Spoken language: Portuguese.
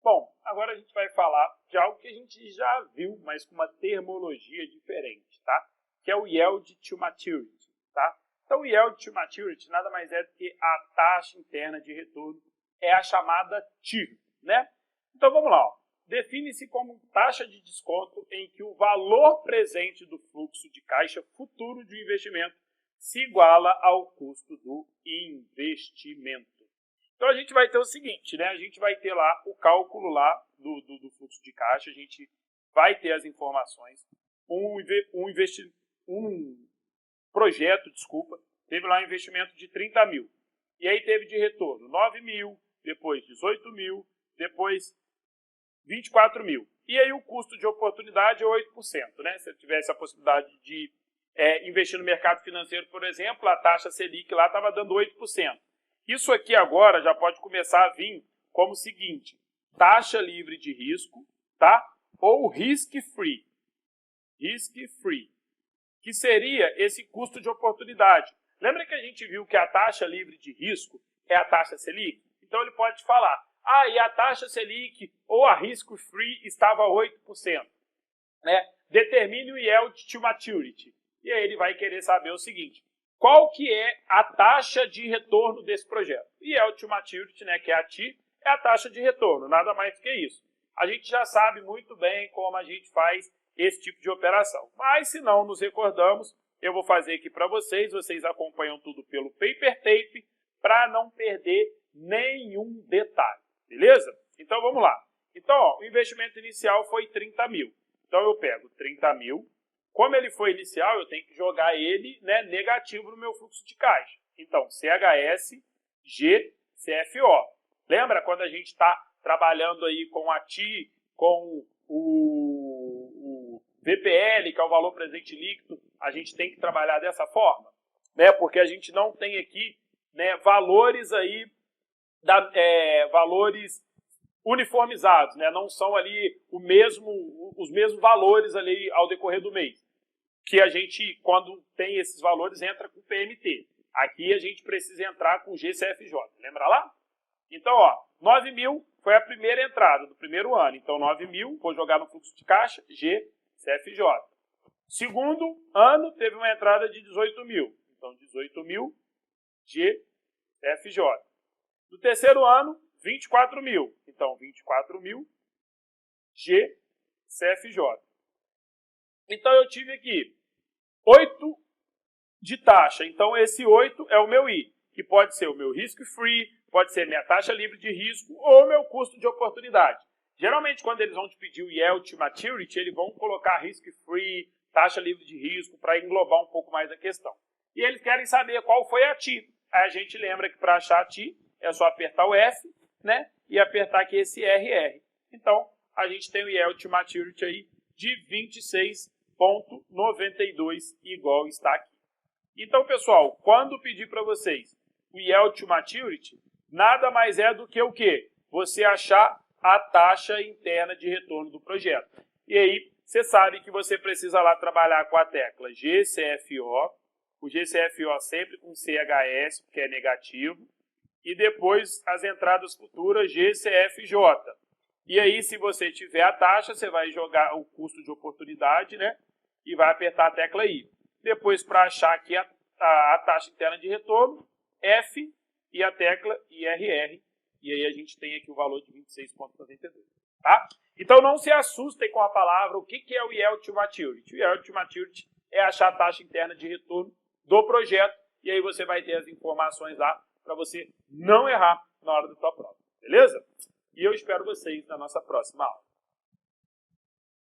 Bom, agora a gente vai falar de algo que a gente já viu, mas com uma termologia diferente, tá? Que é o Yield to Maturity, tá? Então, o Yield to Maturity nada mais é do que a taxa interna de retorno, é a chamada TIR, né? Então, vamos lá, ó. Define-se como taxa de desconto em que o valor presente do fluxo de caixa futuro de um investimento se iguala ao custo do investimento. Então, a gente vai ter o seguinte, né? A gente vai ter lá o cálculo lá do fluxo de caixa, a gente vai ter as informações, um projeto, teve lá um investimento de 30 mil. E aí teve de retorno 9 mil, depois 18 mil, depois 24 mil. E aí o custo de oportunidade é 8%, né? Se eu tivesse a possibilidade de investir no mercado financeiro, por exemplo, a taxa Selic lá estava dando 8%. Isso aqui agora já pode começar a vir como o seguinte, taxa livre de risco, tá? Ou risk-free. Risk-free, que seria esse custo de oportunidade. Lembra que a gente viu que a taxa livre de risco é a taxa Selic? Então ele pode falar, e a taxa Selic ou a risk-free estava 8%. Né? Determine o Yield to Maturity. E aí ele vai querer saber o seguinte, qual que é a taxa de retorno desse projeto? Yield to Maturity, né, que é a TI, é a taxa de retorno, nada mais do que isso. A gente já sabe muito bem como a gente faz esse tipo de operação. Mas se não nos recordamos, eu vou fazer aqui para vocês, vocês acompanham tudo pelo paper tape, para não perder nenhum detalhe, beleza? Então vamos lá. Então, ó, o investimento inicial foi 30 mil. Então eu pego 30 mil, como ele foi inicial, eu tenho que jogar ele, né, negativo no meu fluxo de caixa. Então, CHS, G, CFO. Lembra quando a gente está trabalhando aí com a TI, com o VPL, que é o valor presente líquido, a gente tem que trabalhar dessa forma, né? Porque a gente não tem aqui, né, valores aí, valores uniformizados, né? Não são ali os mesmos valores ali ao decorrer do mês. Que a gente, quando tem esses valores, entra com PMT. Aqui a gente precisa entrar com GCFJ. Lembra lá? Então, ó, 9 mil foi a primeira entrada do primeiro ano. Então, 9 mil, vou jogar no fluxo de caixa, GCFJ. Segundo ano, teve uma entrada de 18 mil. Então, 18 mil, GCFJ. No terceiro ano, 24 mil. Então, 24 mil, GCFJ. Então, eu tive aqui 8 de taxa. Então, esse 8 é o meu I, que pode ser o meu risk-free, pode ser minha taxa livre de risco ou o meu custo de oportunidade. Geralmente, quando eles vão te pedir o Yield to Maturity, eles vão colocar risk-free, taxa livre de risco, para englobar um pouco mais a questão. E eles querem saber qual foi a TI. Aí a gente lembra que para achar a TI, é só apertar o F, né? E apertar aqui esse RR. Então, a gente tem o Yield to Maturity aí de 26,92, igual está aqui. Então, pessoal, quando pedir para vocês o Yield to Maturity, nada mais é do que o quê? Você achar a taxa interna de retorno do projeto. E aí, você sabe que você precisa lá trabalhar com a tecla GCFO, o GCFO sempre com CHS, porque é negativo, e depois as entradas futuras GCFJ. E aí, se você tiver a taxa, você vai jogar o custo de oportunidade, né? E vai apertar a tecla I. Depois, para achar aqui a taxa interna de retorno, F e a tecla IRR. E aí a gente tem aqui o valor de 26,92. Tá? Então, não se assustem com a palavra. O que é o Yield to Maturity? O Yield to Maturity é achar a taxa interna de retorno do projeto. E aí você vai ter as informações lá para você não errar na hora da sua prova. Beleza? E eu espero vocês na nossa próxima aula.